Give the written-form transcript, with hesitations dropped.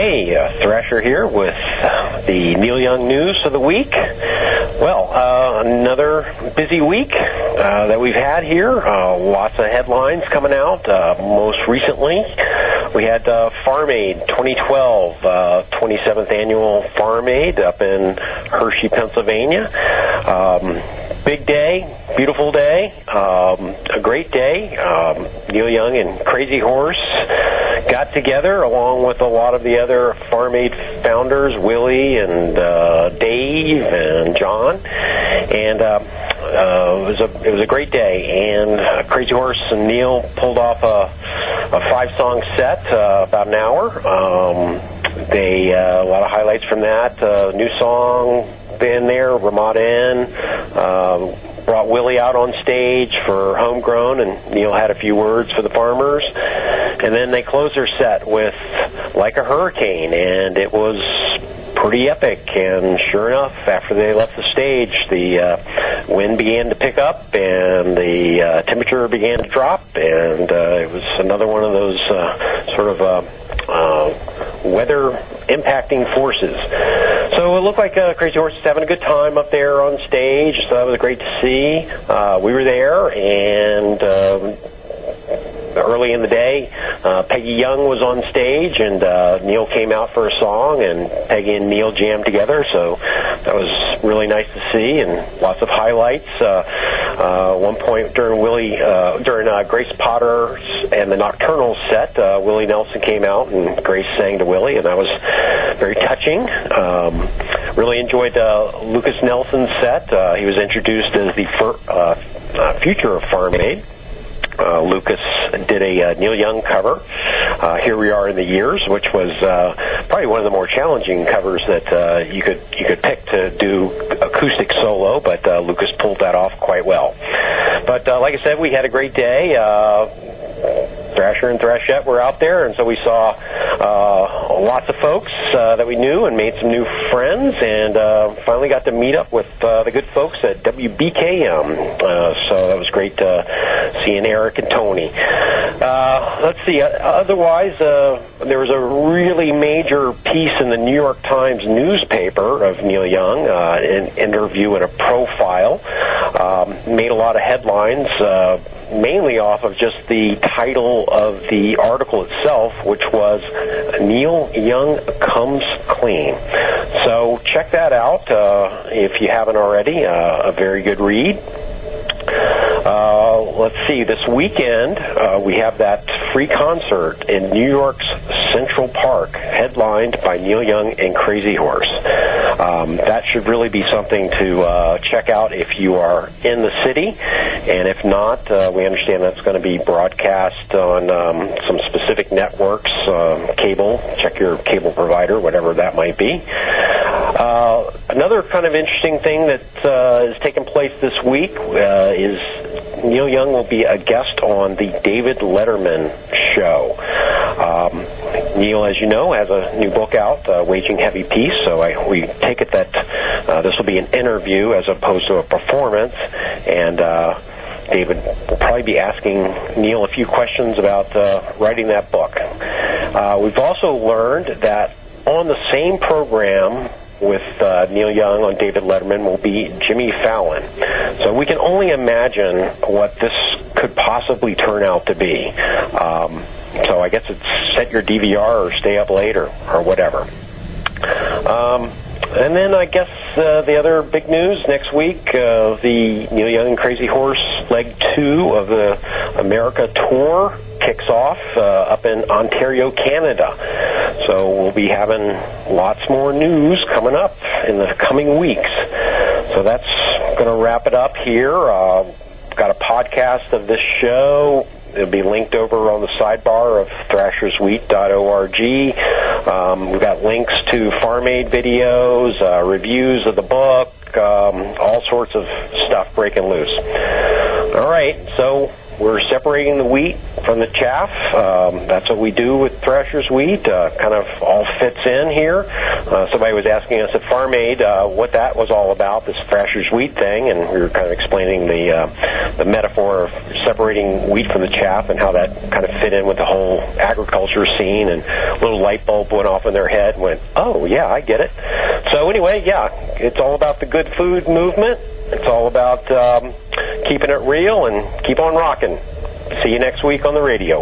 Hey, Thrasher here with the Neil Young news of the week. Well, another busy week that we've had here. Lots of headlines coming out. Most recently, we had Farm Aid 2012, 27th annual Farm Aid up in Hershey, Pennsylvania. Big day, beautiful day, a great day. Neil Young and Crazy Horse got together along with a lot of the other Farm Aid founders, Willie and Dave and John, and it was a great day. And Crazy Horse and Neil pulled off a 5-song set, about an hour. A lot of highlights from that. New song in there, Ramada Inn. Brought Willie out on stage for Homegrown, and Neil had a few words for the farmers. And then they closed their set with Like a Hurricane, and it was pretty epic. And sure enough, after they left the stage, the wind began to pick up and the temperature began to drop, and it was another one of those sort of weather impacting forces. So it looked like Crazy Horse was having a good time up there on stage, so that was great to see. We were there, and early in the day, Peggy Young was on stage, and Neil came out for a song, and Peggy and Neil jammed together, so that was really nice to see, and lots of highlights. One point during Grace Potter's and the Nocturnal set, Willie Nelson came out, and Grace sang to Willie, and that was very touching. Really enjoyed Lucas Nelson's set. He was introduced as the future of Farm Aid. Lucas did a Neil Young cover, Here We Are in the Years, which was probably one of the more challenging covers that you could pick to do acoustic solo, but Lucas pulled that off quite well. But like I said, we had a great day. Thrasher and Thrashette were out there, and so we saw lots of folks that we knew and made some new friends, and finally got to meet up with the good folks at WBKM. So that was great seeing Eric and Tony. Let's see. Otherwise, there was a really major piece in the New York Times newspaper of Neil Young, an interview and a profile. Made a lot of headlines, mainly off of just the title of the article itself, which was Neil Young Comes Clean. So check that out if you haven't already. A very good read. Let's see, this weekend we have that free concert in New York's Central Park, headlined by Neil Young and Crazy Horse. That should really be something to check out if you are in the city, and if not, we understand that's going to be broadcast on some specific networks, cable. Check your cable provider, whatever that might be. Another kind of interesting thing that is taking place this week is Neil Young will be a guest on the David Letterman show. Neil, as you know, has a new book out, Waging Heavy Peace, so we take it that this will be an interview as opposed to a performance, and David will probably be asking Neil a few questions about writing that book. We've also learned that on the same program with Neil Young on David Letterman will be Jimmy Fallon. So we can only imagine what this could possibly turn out to be. So I guess it's set your DVR or stay up late or whatever. And then I guess the other big news next week, the Neil Young and Crazy Horse Leg 2 of the America Tour kicks off up in Ontario, Canada. So we'll be having lots more news coming up in the coming weeks. So that's going to wrap it up here. Got a podcast of this show. It'll be linked over on the sidebar of thrasherswheat.org. We've got links to Farm Aid videos, reviews of the book, all sorts of stuff breaking loose. All right, so we're separating the wheat from the chaff. That's what we do with Thrasher's Wheat. Kind of all fits in here. Somebody was asking us at Farm Aid what that was all about, this Thrasher's Wheat thing, and we were kind of explaining the metaphor of separating wheat from the chaff and how that kind of fit in with the whole agriculture scene, and a little light bulb went off in their head and went, oh, yeah, I get it. So anyway, yeah, it's all about the good food movement. It's all about keeping it real and keep on rocking. See you next week on the radio.